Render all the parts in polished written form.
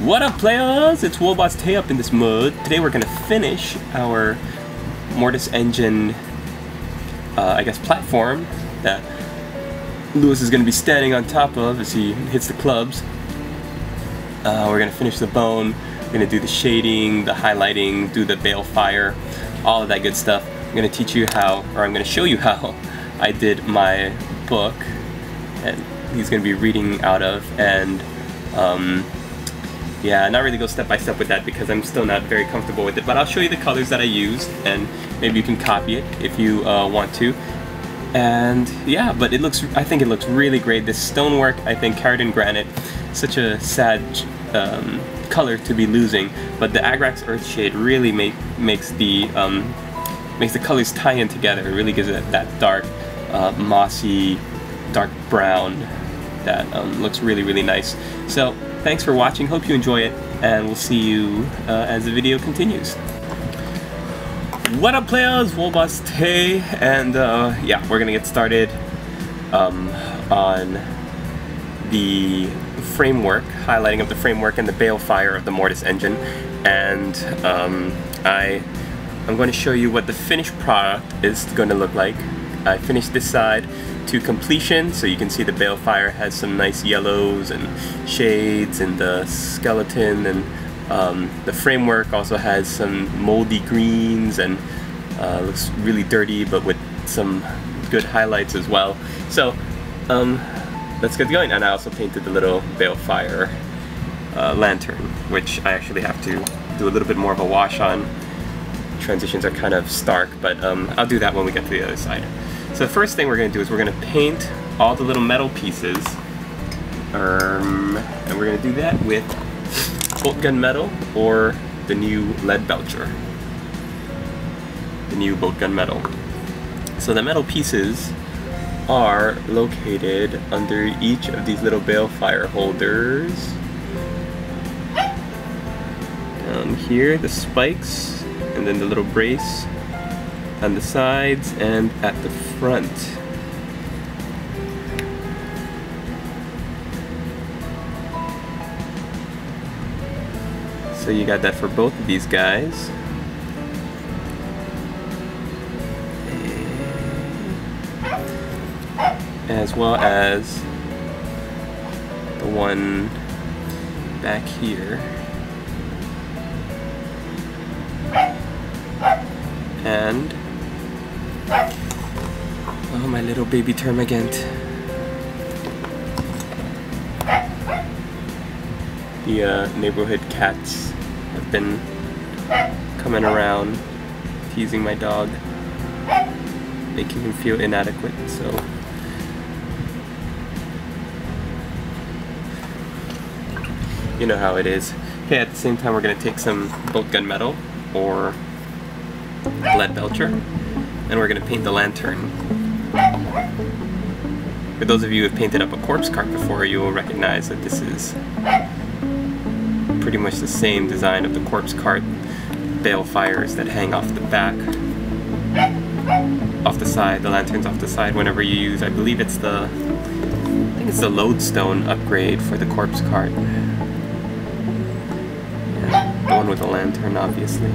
What up, players? It's Wobots Tay up in this mode. Today we're gonna finish our Mortis engine, I guess, platform that Lewis is gonna be standing on top of as he hits the clubs. We're gonna finish the bone. We're gonna do the shading, the highlighting, do the balefire, all of that good stuff. I'm gonna teach you how, or I'm gonna show you how I did my book, and he's gonna be reading out of, and yeah, not really go step by step with that because I'm still not very comfortable with it, but I'll show you the colors that I used, and maybe you can copy it if you want to. And yeah, but it looks, I think it looks really great. This stonework, I think, carved in granite, such a sad color to be losing, but the Agrax Earthshade really makes the colors tie in together. It really gives it that dark, mossy, dark brown that looks really, really nice. So thanks for watching, hope you enjoy it, and we'll see you as the video continues. What up, players? Wobots Tay, and yeah, we're gonna get started on the framework, highlighting of the framework and the balefire of the Mortis engine, and I'm going to show you what the finished product is going to look like. I finished this side to completion, so you can see the balefire has some nice yellows and shades in the skeleton, and the framework also has some moldy greens and looks really dirty but with some good highlights as well. So let's get going. And I also painted the little balefire lantern, which I actually have to do a little bit more of a wash on. Transitions are kind of stark, but I'll do that when we get to the other side. So the first thing we're going to do is we're going to paint all the little metal pieces, and we're going to do that with bolt gun metal or the new lead belcher, the new bolt gun metal. So the metal pieces are located under each of these little balefire holders. Down here, the spikes, and then the little brace on the sides and at the front. So you got that for both of these guys. As well as the one back here. And oh, my little baby termagant. The neighborhood cats have been coming around, teasing my dog, making him feel inadequate, so you know how it is. Okay, at the same time we're going to take some bolt gun metal or lead belcher, and we're going to paint the lantern. For those of you who have painted up a corpse cart before, you will recognize that this is pretty much the same design of the corpse cart balefires that hang off the back, off the side, the lanterns off the side whenever you use, I believe it's the, I think it's the lodestone upgrade for the corpse cart. Yeah, the one with the lantern, obviously.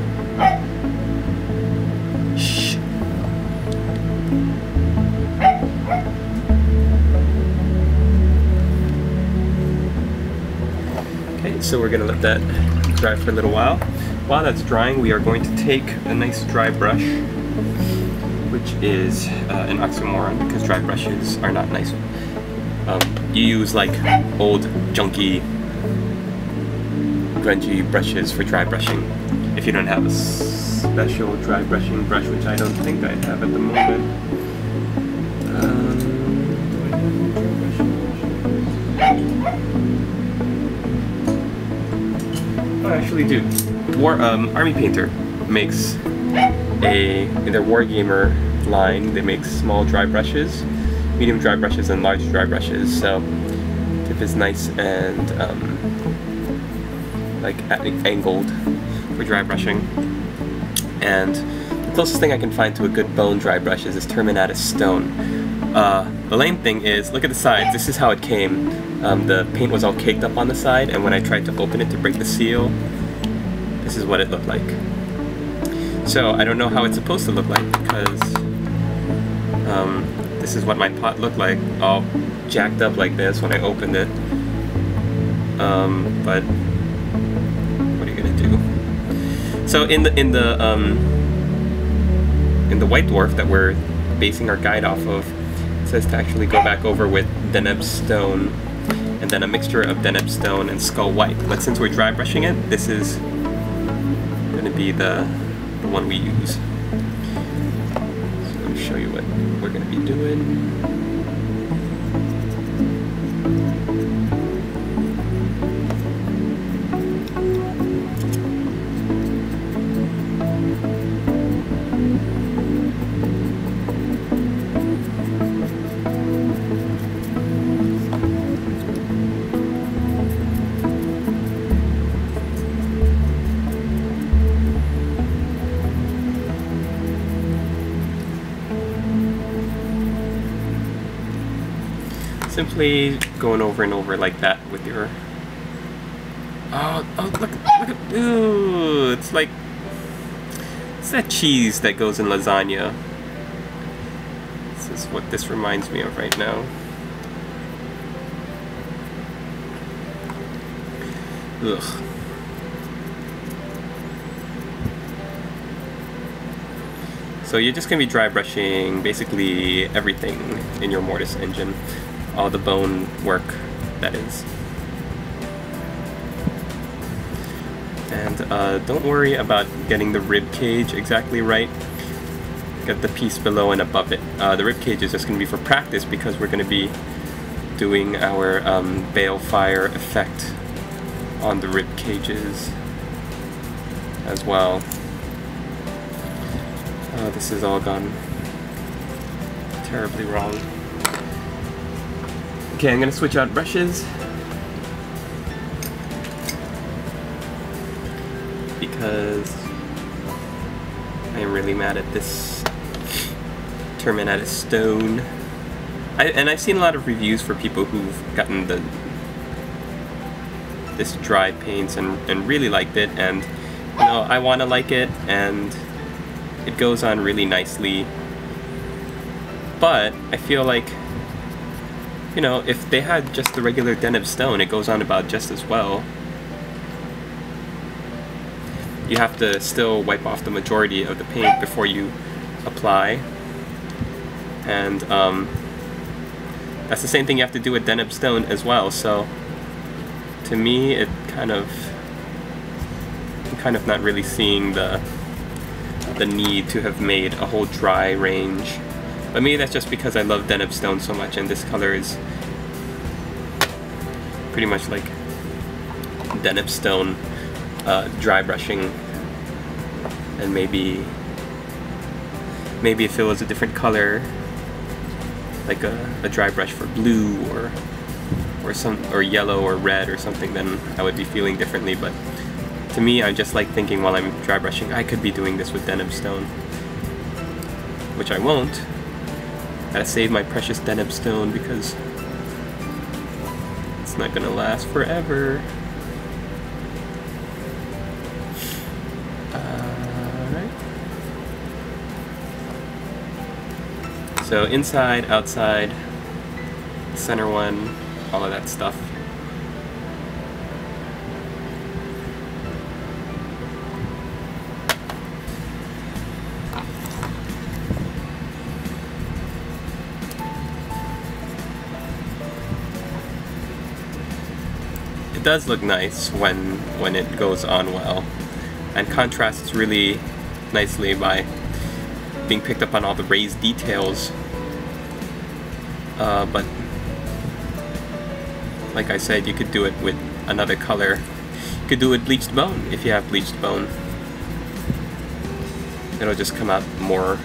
Shh. Okay, so we're gonna let that dry for a little while. While that's drying, we are going to take a nice dry brush, which is an oxymoron because dry brushes are not nice. You use like old, junky, grungy brushes for dry brushing if you don't have a special dry brushing brush, which I don't think I have at the moment. I actually do. Army Painter makes in their Wargamer line, they make small dry brushes, medium dry brushes, and large dry brushes. So tip is nice and like angled for dry brushing. And the closest thing I can find to a good bone dry brush is this Terminator Stone. The lame thing is, look at the sides. This is how it came. The paint was all caked up on the side, and when I tried to open it to break the seal, this is what it looked like. So I don't know how it's supposed to look like, because this is what my pot looked like, all jacked up like this when I opened it. But what are you gonna do? So in the White Dwarf that we're basing our guide off of, it says to actually go back over with Denim Stone, and then a mixture of Denim Stone and Skull White. But since we're dry brushing it, this is going to be the one we use. So let me show you what we're going to be doing. Simply going over and over like that with your... Oh, look at... Ooh, it's like... It's that cheese that goes in lasagna. This is what this reminds me of right now. Ugh. So you're just going to be dry brushing basically everything in your Mortis engine. All the bone work, that is. And don't worry about getting the rib cage exactly right. Get the piece below and above it. The rib cage is just going to be for practice, because we're going to be doing our balefire effect on the rib cages as well. This has all gone terribly wrong. Okay, I'm gonna switch out brushes because I am really mad at this Terminator Stone. And I've seen a lot of reviews for people who've gotten this dry paints and really liked it, and you know, I want to like it, and it goes on really nicely. But I feel like, you know, if they had just the regular Denim Stone, it goes on about just as well. You have to still wipe off the majority of the paint before you apply. And that's the same thing you have to do with Denim Stone as well. So to me, I'm kind of not really seeing the need to have made a whole dry range. But maybe that's just because I love Denim Stone so much, and this color is pretty much like Denim Stone dry brushing. And maybe if it was a different color, like a dry brush for blue or yellow or red or something, then I would be feeling differently. But to me, I'm just like thinking while I'm dry brushing, I could be doing this with Denim Stone, which I won't. Gotta save my precious Denim Stone because it's not gonna last forever. Alright. So inside, outside, center one, all of that stuff. It does look nice when it goes on well, and contrasts really nicely by being picked up on all the raised details. But like I said, you could do it with another color. You could do it Bleached Bone if you have Bleached Bone. It'll just come out more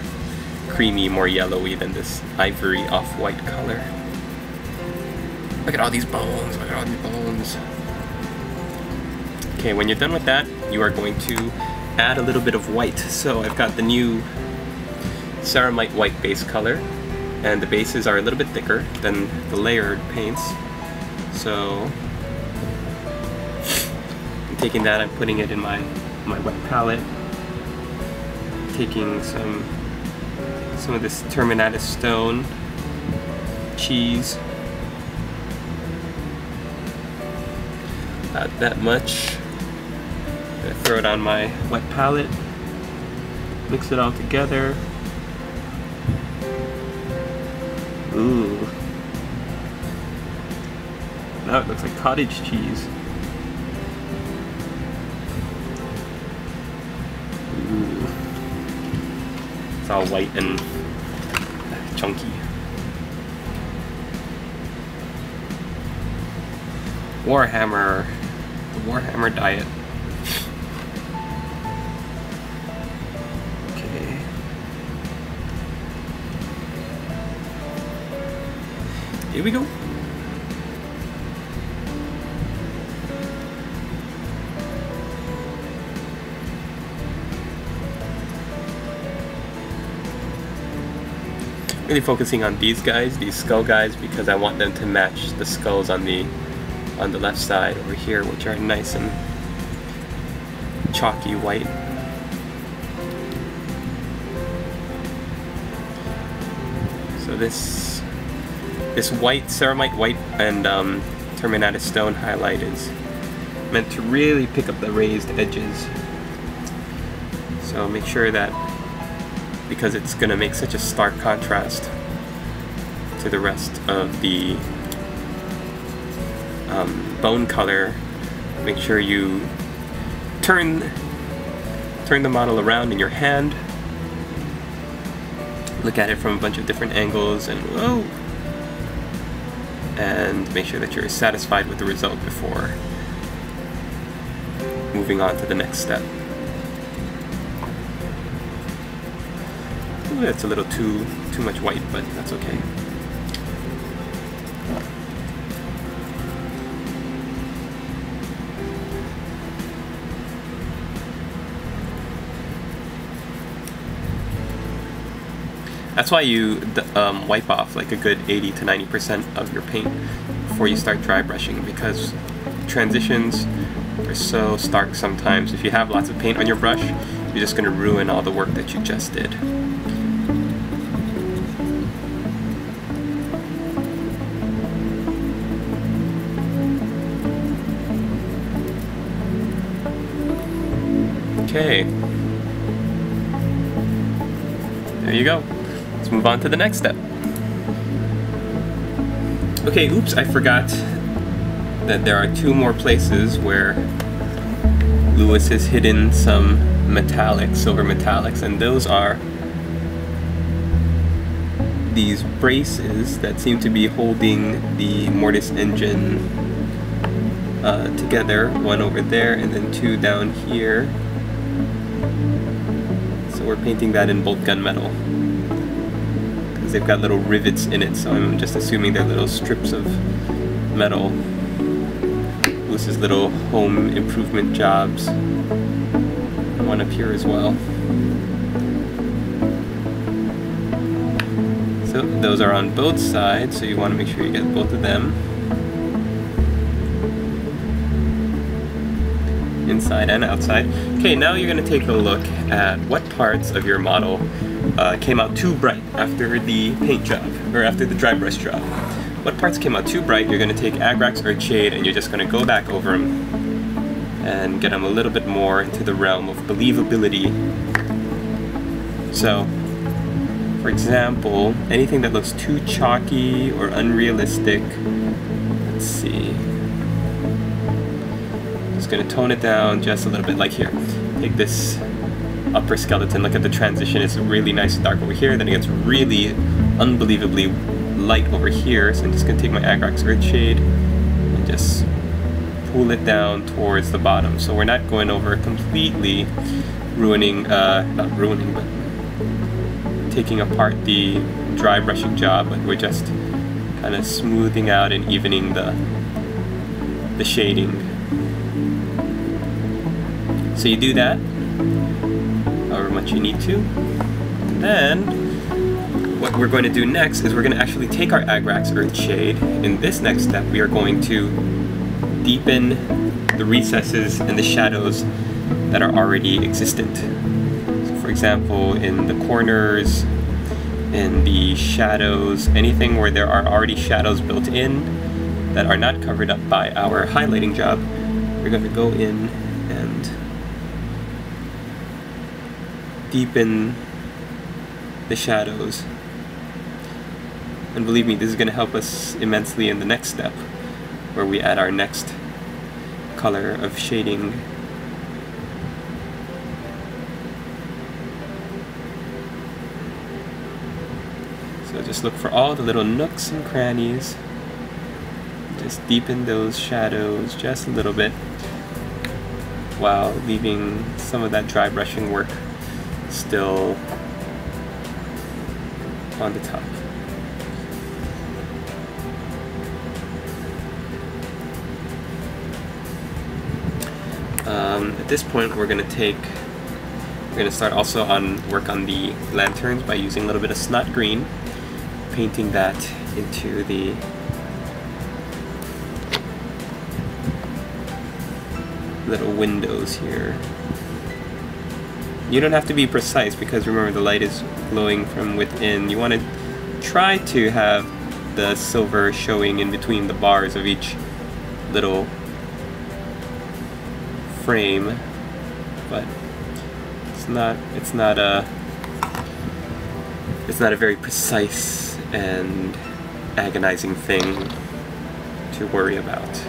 creamy, more yellowy than this ivory off-white color. Look at all these bones, look at all these bones. Okay, when you're done with that, you are going to add a little bit of white. So I've got the new Ceramite white base color. and the bases are a little bit thicker than the layered paints. So I'm taking that, I'm putting it in my wet palette, taking some of this Terminator Stone cheese, about that much. I'm gonna throw it on my wet palette, mix it all together. Ooh. Now it looks like cottage cheese. Ooh. It's all white and chunky. Warhammer. The Warhammer diet. Okay. Here we go. Really focusing on these guys, these skull guys, because I want them to match the skulls on the left side over here, which are nice and chalky white. So this white, ceramite white and Terminator Stone highlight is meant to really pick up the raised edges. So make sure that, because it's going to make such a stark contrast to the rest of the bone color, make sure you turn the model around in your hand, look at it from a bunch of different angles, and whoa, and make sure that you're satisfied with the result before moving on to the next step. Ooh, that's a little too much white, but that's okay. That's why you wipe off like a good 80 to 90% of your paint before you start dry brushing, because transitions are so stark sometimes. If you have lots of paint on your brush, you're just going to ruin all the work that you just did. Okay. There you go. Let's move on to the next step. Okay, oops, I forgot that there are two more places where Lewis has hidden some metallics, silver metallics, and those are these braces that seem to be holding the Mortis engine together, one over there and then two down here. So we're painting that in bolt gunmetal. They've got little rivets in it, so I'm just assuming they're little strips of metal. This is little home improvement jobs. One up here as well. So those are on both sides, so you want to make sure you get both of them. Inside and outside. Okay, now you're going to take a look at what parts of your model came out too bright after the paint job, or after the dry brush job. What parts came out too bright, you're going to take Agrax Earthshade and you're just going to go back over them and get them a little bit more into the realm of believability. So, for example, anything that looks too chalky or unrealistic, let's see. Just going to tone it down just a little bit, like here. Take this upper skeleton, look at the transition, it's really nice and dark over here, then it gets really unbelievably light over here, so I'm just going to take my Agrax Earthshade and just pull it down towards the bottom. So we're not going over completely ruining, not ruining, but taking apart the dry brushing job, but we're just kind of smoothing out and evening the shading. So you do that however much you need to. Then what we're going to do next is we're going to actually take our Agrax Earth Shade. In this next step, we are going to deepen the recesses and the shadows that are already existent. So for example, in the corners, in the shadows, anything where there are already shadows built in that are not covered up by our highlighting job, we're going to go in and deepen the shadows. And believe me, this is going to help us immensely in the next step, where we add our next color of shading. So just look for all the little nooks and crannies. Just deepen those shadows just a little bit, while leaving some of that dry brushing work still on the top. At this point, we're going to start also on work on the lanterns by using a little bit of Snot Green, painting that into the little windows here. You don't have to be precise, because remember, the light is glowing from within. You want to try to have the silver showing in between the bars of each little frame, but it's not a very precise and agonizing thing to worry about.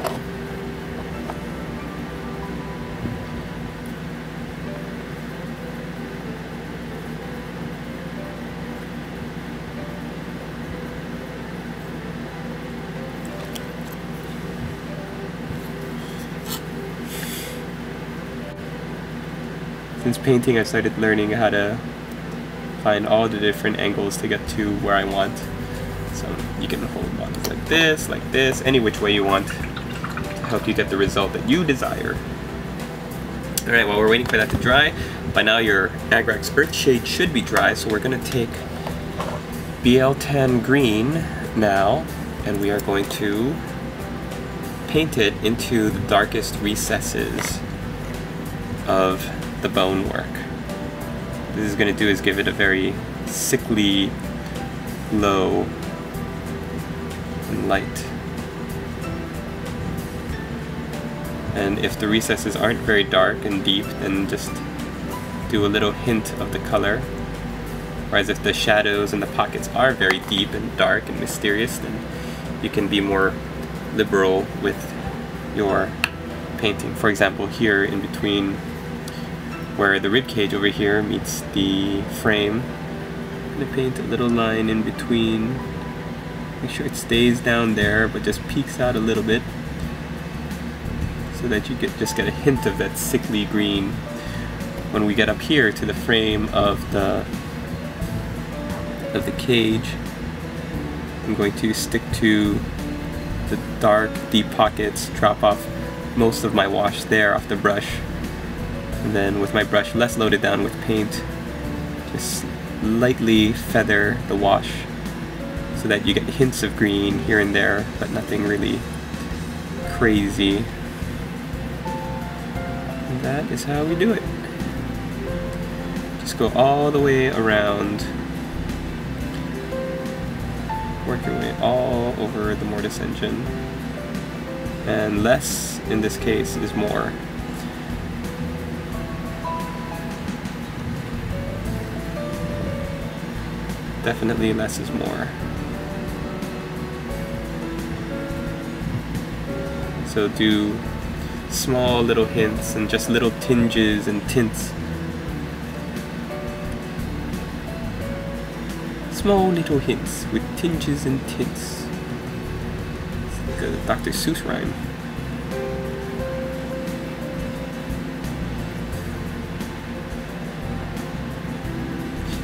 Since painting, I started learning how to find all the different angles to get to where I want. So you can hold models like this, any which way you want to help you get the result that you desire. Alright, while we're waiting for that to dry, by now your Agrax Earth Shade should be dry, so we're going to take BL Tan Green now, and we are going to paint it into the darkest recesses of the bone work. What this is going to do is give it a very sickly glow and light. And if the recesses aren't very dark and deep, then just do a little hint of the color. Whereas if the shadows and the pockets are very deep and dark and mysterious, then you can be more liberal with your painting. For example, here in between where the rib cage over here meets the frame, I'm going to paint a little line in between. Make sure it stays down there but just peeks out a little bit, so that you just get a hint of that sickly green. When we get up here to the frame of the cage, I'm going to stick to the dark, deep pockets, drop off most of my wash there off the brush, and then with my brush less loaded down with paint, just lightly feather the wash so that you get hints of green here and there, but nothing really crazy. And that is how we do it. Just go all the way around, work your way all over the Mortis engine, and less in this case is more. Definitely less is more. So do small little hints and just little tinges and tints. Small little hints with tinges and tints. It's like a Dr. Seuss rhyme.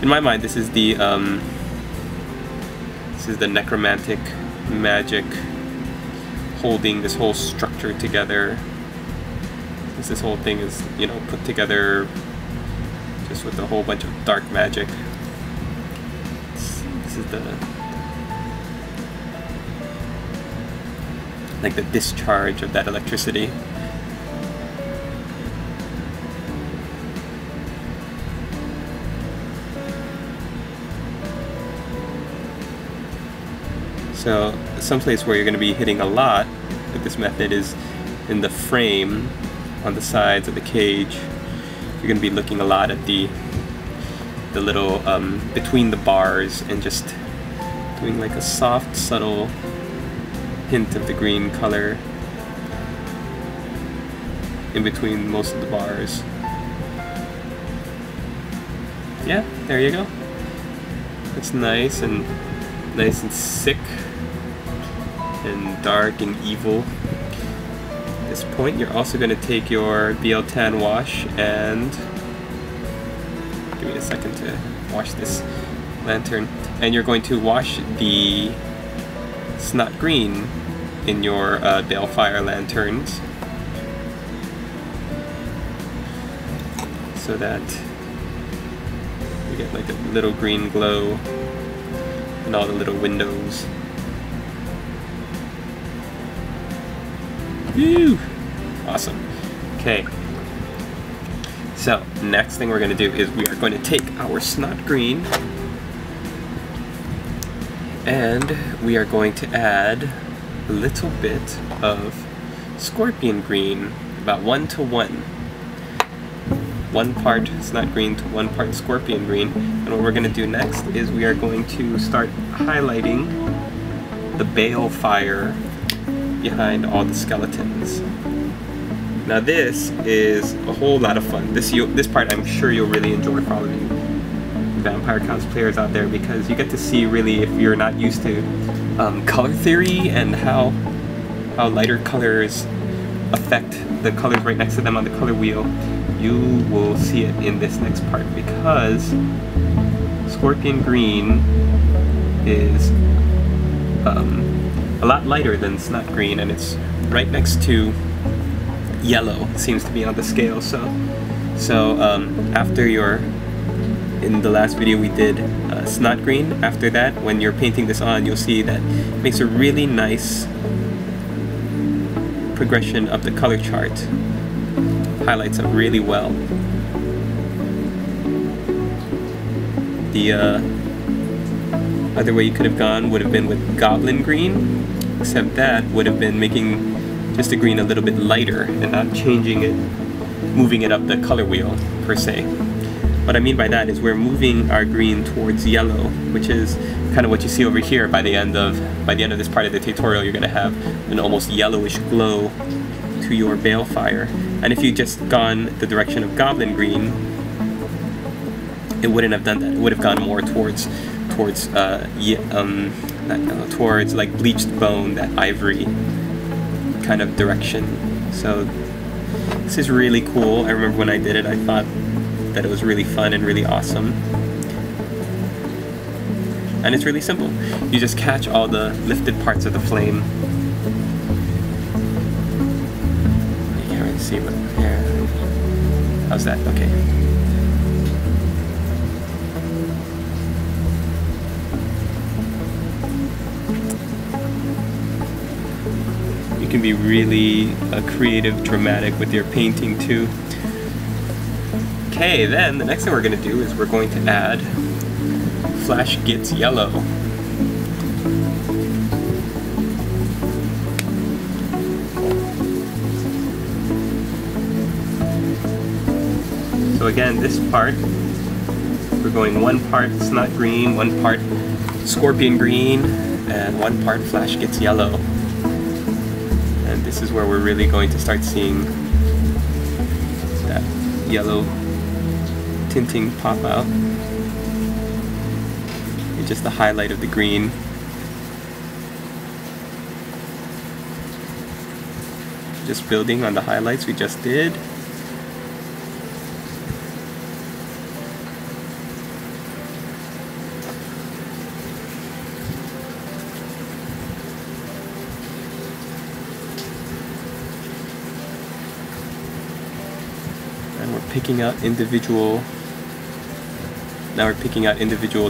In my mind, this is the necromantic magic holding this whole structure together. Since this whole thing is, you know, put together just with a whole bunch of dark magic. This This is the like the discharge of that electricity. So someplace where you're going to be hitting a lot with this method is in the frame on the sides of the cage. You're going to be looking a lot at the little between the bars and just doing like a soft, subtle hint of the green color in between most of the bars. Yeah, there you go. It's nice and sick and dark and evil. At this point, you're also going to take your BL Tan wash and give me a second to wash this lantern, and you're going to wash the snot green in your balefire lanterns so that you get like a little green glow in all the little windows. Woo! Awesome. Okay. So, next thing we're going to do is we are going to take our snot green and we are going to add a little bit of scorpion green, about 1 to 1. 1 part snot green to 1 part scorpion green. And what we're going to do next is we are going to start highlighting the balefire behind all the skeletons. Now this is a whole lot of fun. This part I'm sure you'll really enjoy for all of you vampire cosplayers out there, because you get to see really, if you're not used to color theory and how lighter colors affect the colors right next to them on the color wheel, you will see it in this next part, because scorpion green is a lot lighter than snot green, and it's right next to yellow. It seems to be on the scale. So after in the last video we did snot green, after that, when you're painting this on, you'll see that it makes a really nice progression of the color chart. Highlights it really well. The other way you could have gone would have been with goblin green, except that would have been making just the green a little bit lighter and not changing it, moving it up the color wheel per se. What I mean by that is we're moving our green towards yellow, which is kind of what you see over here. By the end of this part of the tutorial, you're going to have an almost yellowish glow to your balefire. And if you just gone the direction of goblin green, it wouldn't have done that. It would have gone more towards like bleached bone, that ivory kind of direction. So this is really cool. I remember when I did it, I thought that it was really fun and really awesome. And it's really simple. You just catch all the lifted parts of the flame. You can't really see what here. How's that? Okay. You can be really creative, dramatic with your painting too. Okay, then the next thing we're going to do is we're going to add Flash Gets Yellow. So again, this part, we're going 1 part snot green, 1 part scorpion green, and 1 part Flash Gets Yellow. And this is where we're really going to start seeing that yellow tinting pop out. It's just the highlight of the green. Just building on the highlights we just did. And we're picking out individual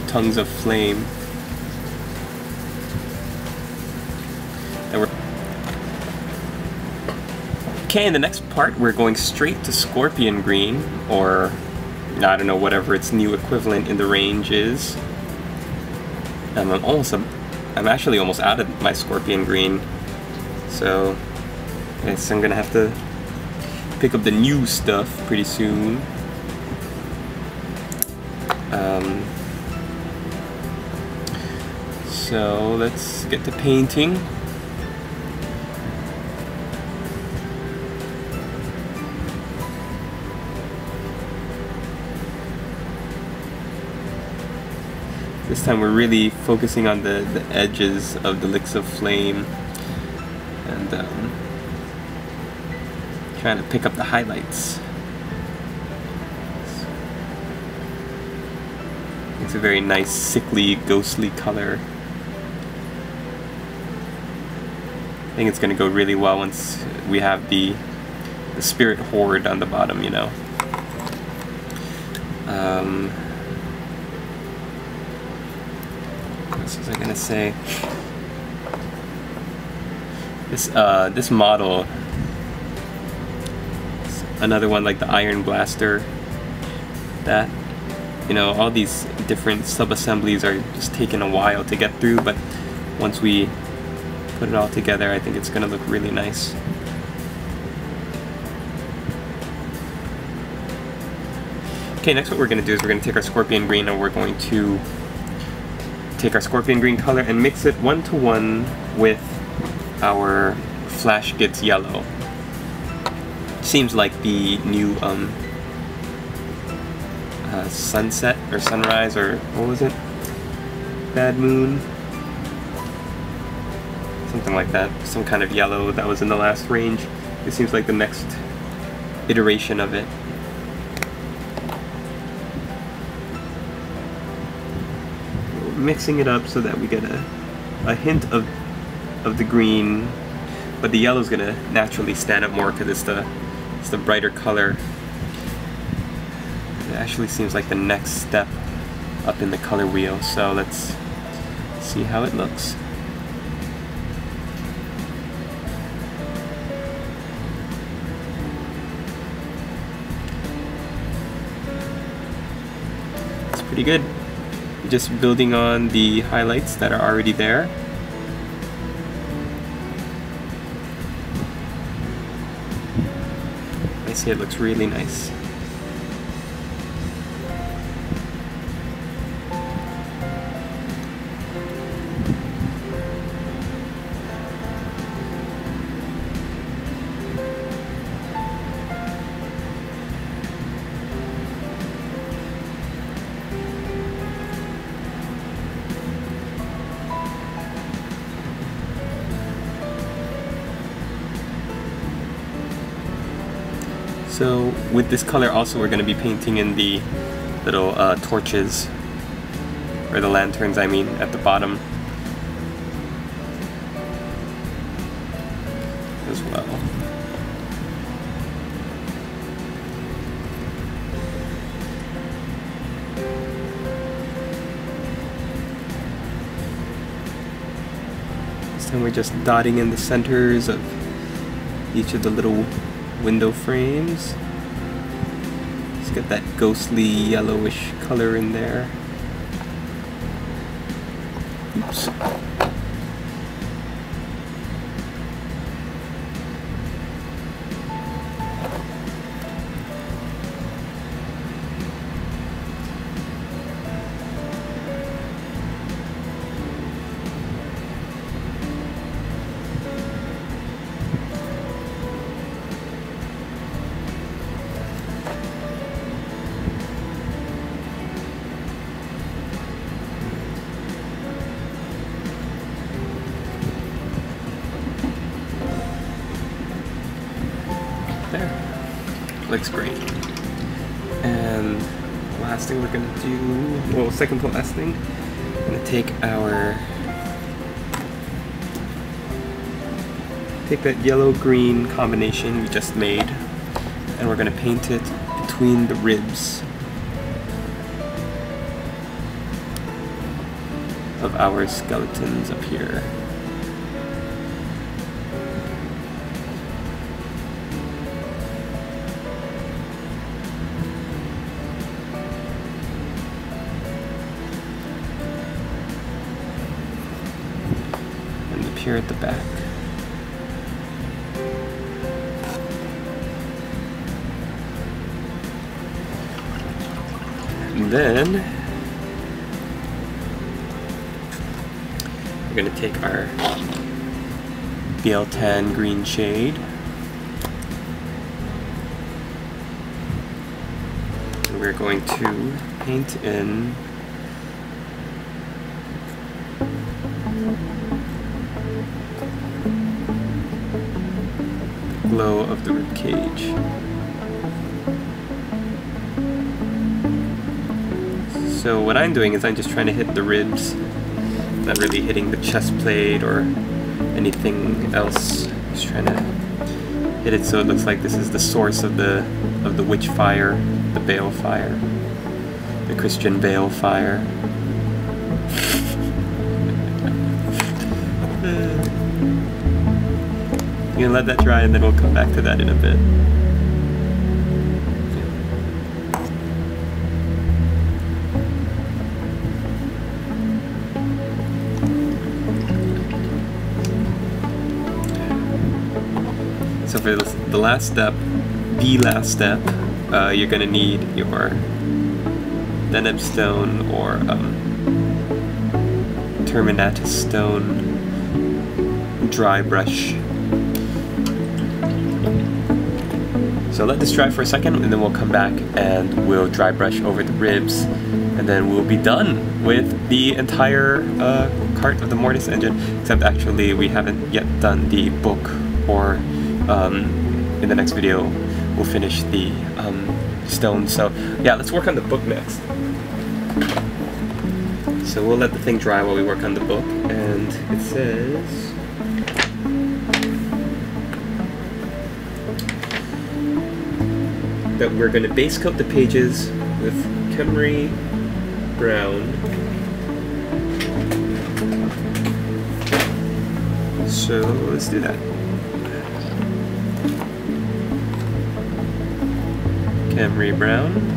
tongues of flame Okay, in the next part, we're going straight to Scorpion Green, or I don't know, whatever its new equivalent in the range is. I'm actually almost out of my Scorpion Green, so I guess I'm gonna have to pick up the new stuff pretty soon. So let's get to painting. This time we're really focusing on the edges of the licks of flame and trying to pick up the highlights. It's a very nice, sickly, ghostly color. I think it's going to go really well once we have the spirit horde on the bottom, you know. What else was I going to say? This model, another one like the Iron Blaster, that, you know, all these different sub-assemblies are just taking a while to get through, but once we put it all together, I think it's going to look really nice. Okay, next what we're going to do is we're going to take our Scorpion Green and we're going to take our Scorpion Green color and mix it 1-to-1 with our Flash Gets Yellow. Seems like the new sunset or sunrise, or what was it? Bad Moon? Something like that. Some kind of yellow that was in the last range. It seems like the next iteration of it. We're mixing it up so that we get a hint of the green, but the yellow's gonna naturally stand up more because it's the brighter color. It actually seems like the next step up in the color wheel, so let's see how it looks. It's pretty good. Just building on the highlights that are already there. I see it looks really nice. So with this color also we're going to be painting in the little torches, or the lanterns I mean, at the bottom as well. This time we're just dotting in the centers of each of the little window frames. Let's get that ghostly yellowish color in there. Oops. Looks great. And last thing we're gonna do, well, second to last thing, I'm gonna take that yellow-green combination we just made, and we're gonna paint it between the ribs of our skeletons up here. here at the back. And then we're going to take our BL10 green shade. And we're going to paint in the glow of the rib cage. So what I'm doing is I'm just trying to hit the ribs, not really hitting the chest plate or anything else. Just trying to hit it so it looks like this is the source of the witch fire, the Baal fire, the Christian Baal fire. You can let that dry and then we'll come back to that in a bit. So for the last step, you're going to need your Denim Stone or Terminator Stone dry brush. So let this dry for a second and then we'll come back and we'll dry brush over the ribs and then we'll be done with the entire cart of the Mortis engine, except actually we haven't yet done the book, or in the next video we'll finish the stone. So yeah, let's work on the book next. So we'll let the thing dry while we work on the book, and it says that we're going to base coat the pages with Khemri Brown. So let's do that. Khemri Brown.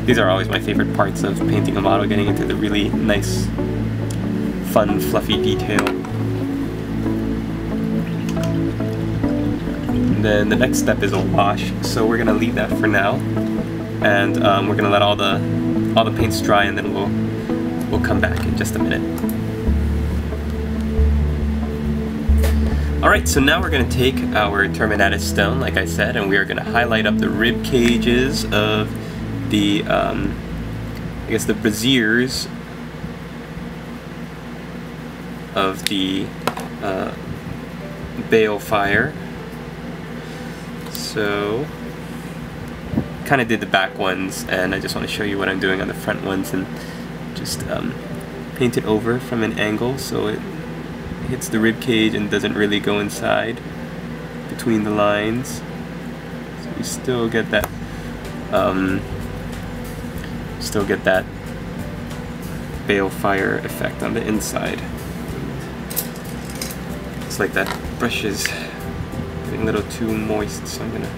These are always my favorite parts of painting a model, getting into the really nice, fun, fluffy detail. And then the next step is a wash, so we're gonna leave that for now, and we're gonna let all the paints dry, and then we'll come back in just a minute. Alright, so now we're going to take our Terminator Stone, like I said, and we are going to highlight up the rib cages of the, I guess the braziers of the Baal fire. So, kind of did the back ones, and I just want to show you what I'm doing on the front ones, and just paint it over from an angle so it hits the rib cage and doesn't really go inside between the lines. So you still get that Baal fire effect on the inside. It's like that brush is getting a little too moist, so I'm gonna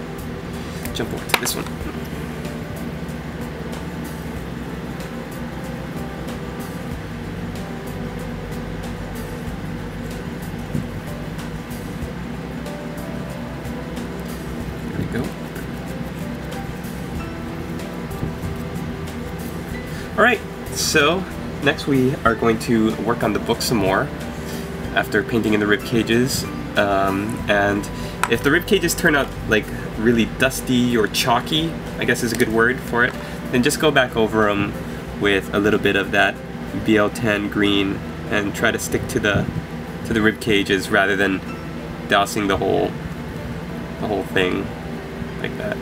jump over to this one. Alright, so next we are going to work on the book some more after painting in the rib cages, and if the rib cages turn out like really dusty or chalky, I guess is a good word for it, then just go back over them with a little bit of that BL10 green and try to stick to the rib cages rather than dousing the whole thing like that.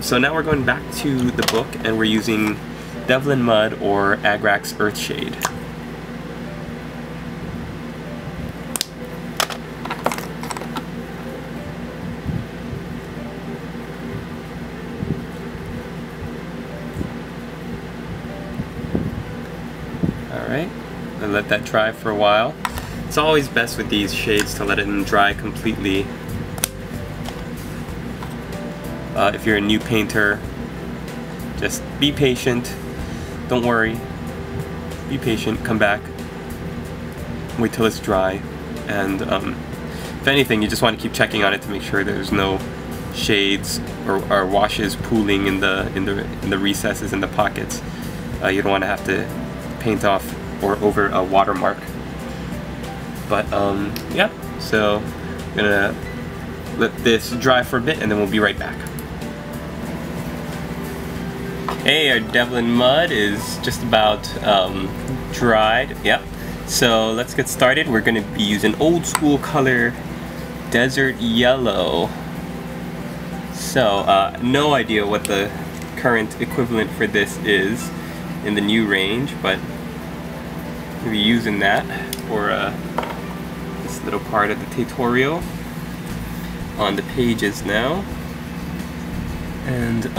So now we're going back to the book and we're using Devlin Mud or Agrax Earthshade. Alright, and let that dry for a while. It's always best with these shades to let it dry completely. If you're a new painter, just be patient. Don't worry. Be patient, come back. Wait till it's dry. And if anything, you just want to keep checking on it to make sure there's no shades or washes pooling in the recesses and the pockets. You don't want to have to paint off or over a watermark. But yeah, so I'm gonna let this dry for a bit and then we'll be right back. Hey, our Devlin Mud is just about dried. Yep. So let's get started. We're gonna be using old school color Desert Yellow. So no idea what the current equivalent for this is in the new range, but we'll be using that for this little part of the tutorial on the pages now. And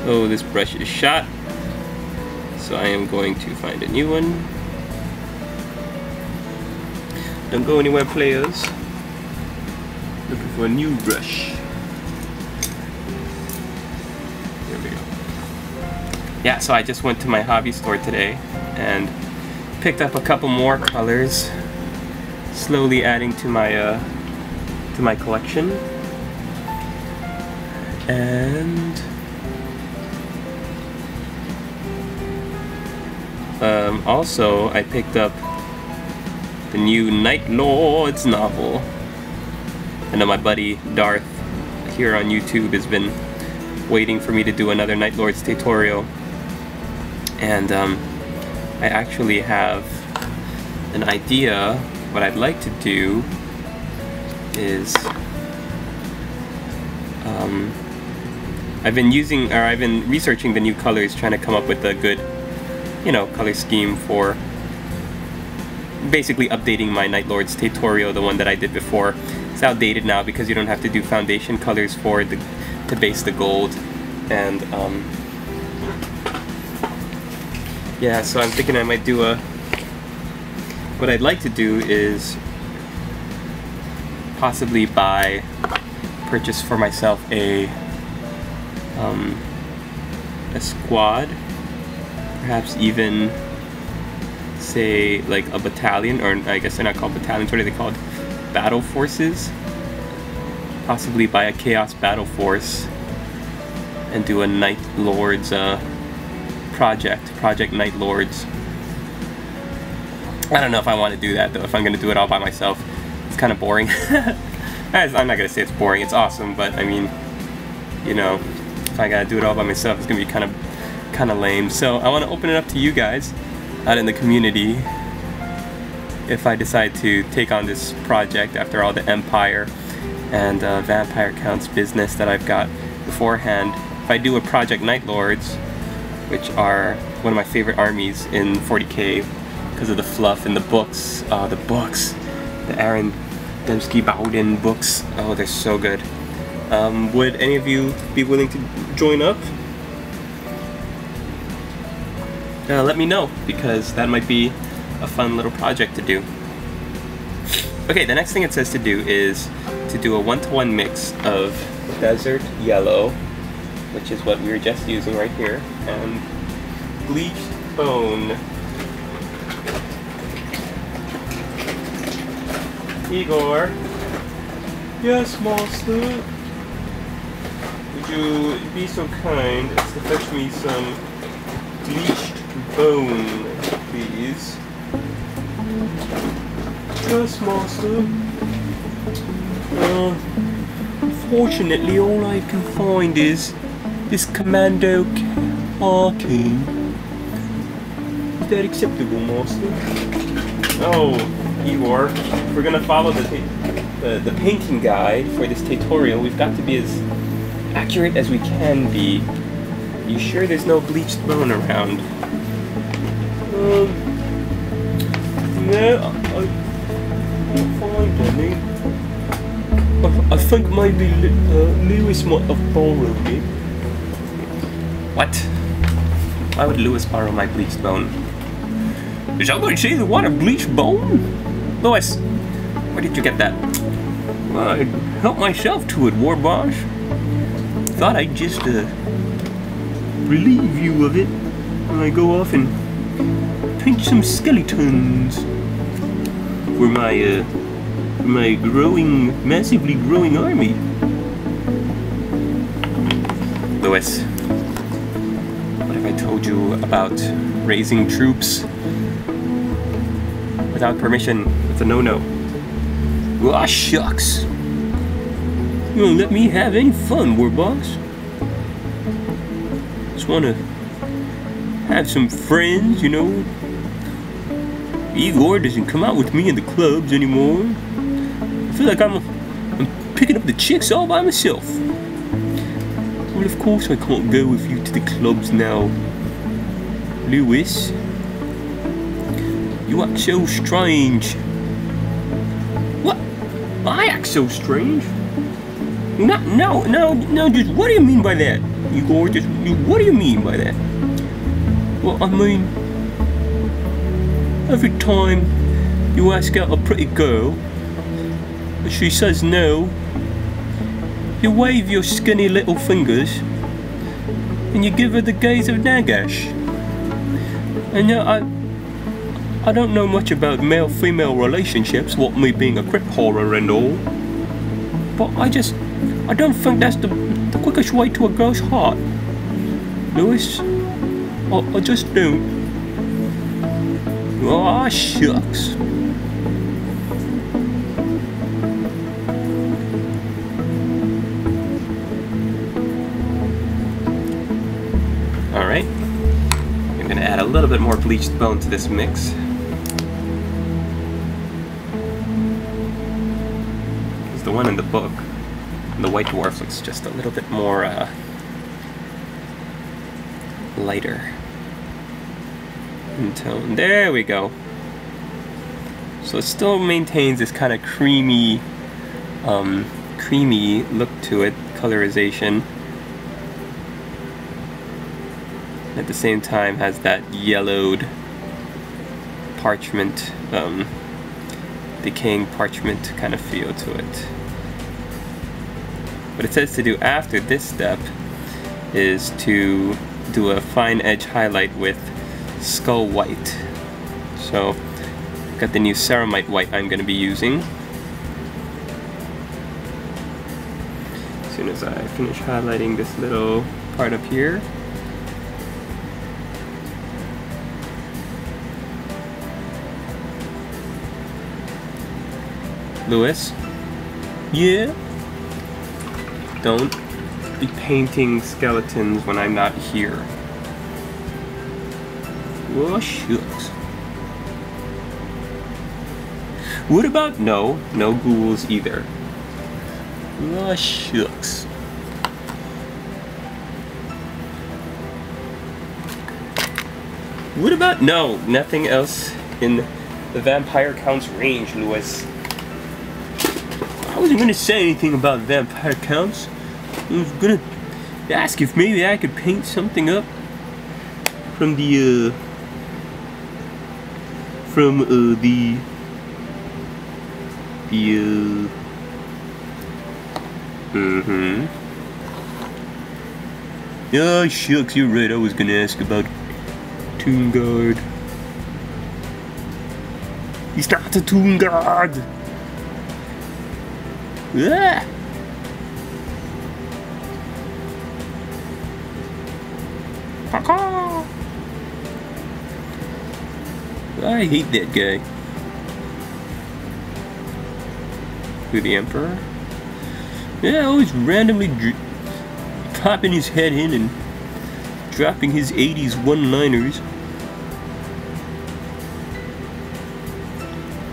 oh, this brush is shot, so I am going to find a new one. Don't go anywhere, players. Looking for a new brush. There we go. Yeah, so I just went to my hobby store today and picked up a couple more colors, slowly adding to my collection. And also, I picked up the new Night Lords novel. I know my buddy Darth here on YouTube has been waiting for me to do another Night Lords tutorial. And I actually have an idea. What I'd like to do is I've been researching the new colors, trying to come up with a good, you know, color scheme for basically updating my Night Lords tutorial, the one that I did before. It's outdated now because you don't have to do foundation colors for it to base the gold. And yeah, so I'm thinking I might do what I'd like to do is possibly purchase for myself a squad, perhaps even say like a battalion, or I guess they're not called battalions, what are they called? Battle forces? Possibly buy a Chaos Battle Force and do a Night Lords Project Night Lords. I don't know if I want to do that though, if I'm going to do it all by myself. It's kind of boring. I'm not going to say it's boring, it's awesome, but I mean, you know, if I gotta do it all by myself, it's gonna be kind of lame. So I want to open it up to you guys out in the community if I decide to take on this project after all the Empire and Vampire Counts business that I've got beforehand. If I do a Project Night Lords, which are one of my favorite armies in 40k because of the fluff and the books, the Aaron Dembski Bowden books, oh, they're so good. Would any of you be willing to join up? Let me know, because that might be a fun little project to do. Okay, the next thing it says to do is to do a 1-to-1 mix of Desert Yellow, which is what we were just using right here, and Bleached Bone. Igor. Yes, master. Would you be so kind as to fetch me some Bleached Bone, please? Yes, master. Unfortunately, all I can find is this Commando Arcane. Is that acceptable, master? Oh, Igor, if we're gonna follow the painting guide for this tutorial, we've got to be as accurate as we can be. You sure there's no Bleached Bone around? No, I can't find think maybe Lewis might have borrowed it. What? Why would Lewis borrow my bleached bone? Did somebody say they want a bleached bone? Lewis, where did you get that? Well, I helped myself to it, War Boss. Thought I'd just relieve you of it when I go off and paint some skeletons for my massively growing army. Lewis, what have I told you about raising troops without permission? It's a no-no. Aw, shucks. You won't let me have any fun, War Boss. Just wanna have some friends, you know. Igor doesn't come out with me in the clubs anymore. I feel like I'm picking up the chicks all by myself. Well, of course I can't go with you to the clubs now, Lewis. You act so strange. What? I act so strange? No, just what do you mean by that, Igor? Just what do you mean by that? Well, I mean, every time you ask out a pretty girl, but she says no, you wave your skinny little fingers and you give her the gaze of Nagash. And I don't know much about male-female relationships, what me being a crypt horror and all, but I don't think that's the quickest way to a girl's heart, Lewis. I just don't. Aw, shucks. Alright. I'm gonna add a little bit more bleached bone to this mix. Because the one in the book, the white dwarf, looks just a little bit more lighter in tone. There we go. So it still maintains this kind of creamy look to it, colorization. At the same time has that yellowed parchment, decaying parchment kind of feel to it. What it says to do after this step is to do a fine edge highlight with skull white. So I've got the new ceramite white I'm going to be using. As soon as I finish highlighting this little part up here. Lewis? Yeah? Don't be painting skeletons when I'm not here. Oh, shucks. What about no ghouls either? Oh, shucks. What about no? Nothing else in the Vampire Count's range, Lewis. I wasn't gonna say anything about Vampire Counts. I was gonna ask if maybe I could paint something up from the Oh, shucks, you're right. I was gonna ask about Tomb Guard. He's not a Tomb Guard! Ah! I hate that guy. Who, the Emperor? Yeah, always randomly popping his head in and dropping his 80s one-liners.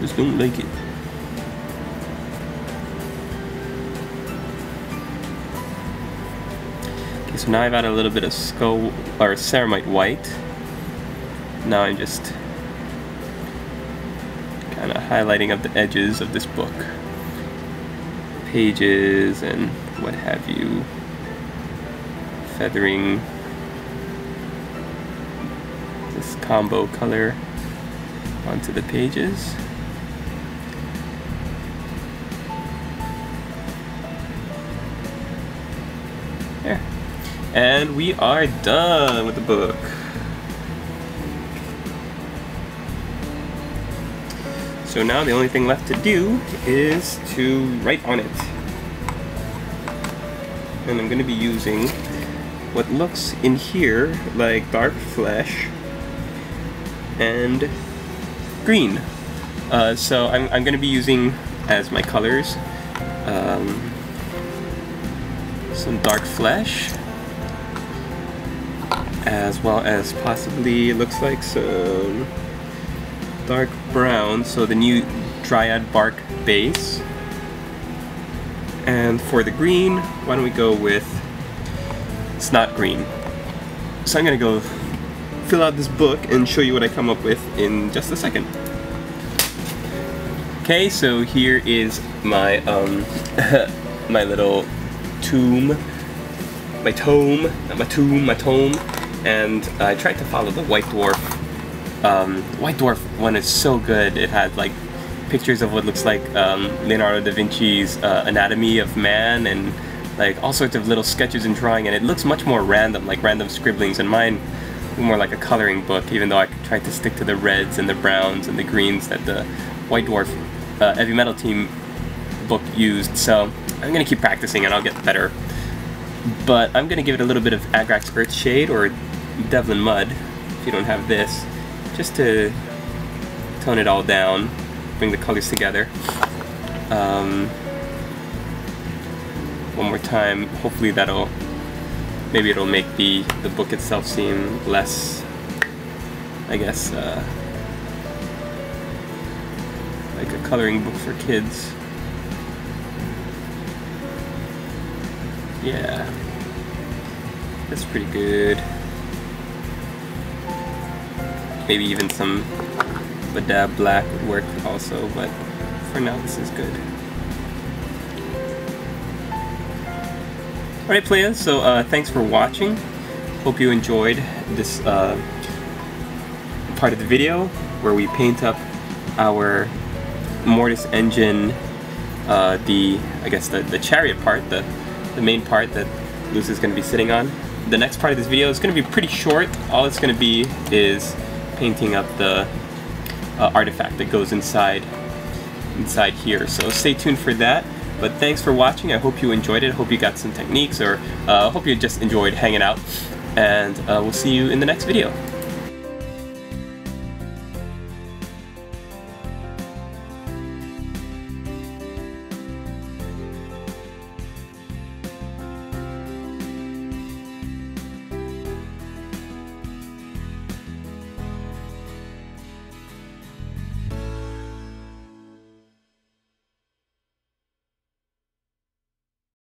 Just don't like it. Okay, so now I've added a little bit of skull or ceramite white. Now I'm just kind of highlighting up the edges of this book. pages and what have you, feathering this combo color onto the pages. There. And we are done with the book. So now the only thing left to do is to write on it. And I'm going to be using what looks in here like dark flesh and green. So I'm going to be using as my colors some dark flesh, as well as possibly, it looks like, some dark brown, so the new Dryad bark base. And for the green, why don't we go with Snot Green. So I'm gonna go fill out this book and show you what I come up with in just a second. Okay, so here is my my little tome, and I tried to follow the White Dwarf. White Dwarf one is so good. It had like pictures of what looks like Leonardo da Vinci's anatomy of man, and like all sorts of little sketches and drawing, and it looks much more random, like random scribblings, and mine more like a coloring book, even though I tried to stick to the reds and the browns and the greens that the White Dwarf Heavy Metal Team book used. So I'm gonna keep practicing and I'll get better. But I'm gonna give it a little bit of Agrax Earthshade or Devlin Mud, if you don't have this, just to tone it all down, bring the colors together. One more time, hopefully maybe it'll make the book itself seem less, I guess, like a coloring book for kids. Yeah, that's pretty good. Maybe even some Badab Black would work also, but for now this is good. Alright players, so thanks for watching. Hope you enjoyed this part of the video where we paint up our Mortis engine, I guess the chariot part, the main part that Luce is going to be sitting on. The next part of this video is going to be pretty short. All it's going to be is painting up the artifact that goes inside here. So stay tuned for that. But thanks for watching. I hope you enjoyed it. I hope you got some techniques, or I hope you just enjoyed hanging out. And we'll see you in the next video.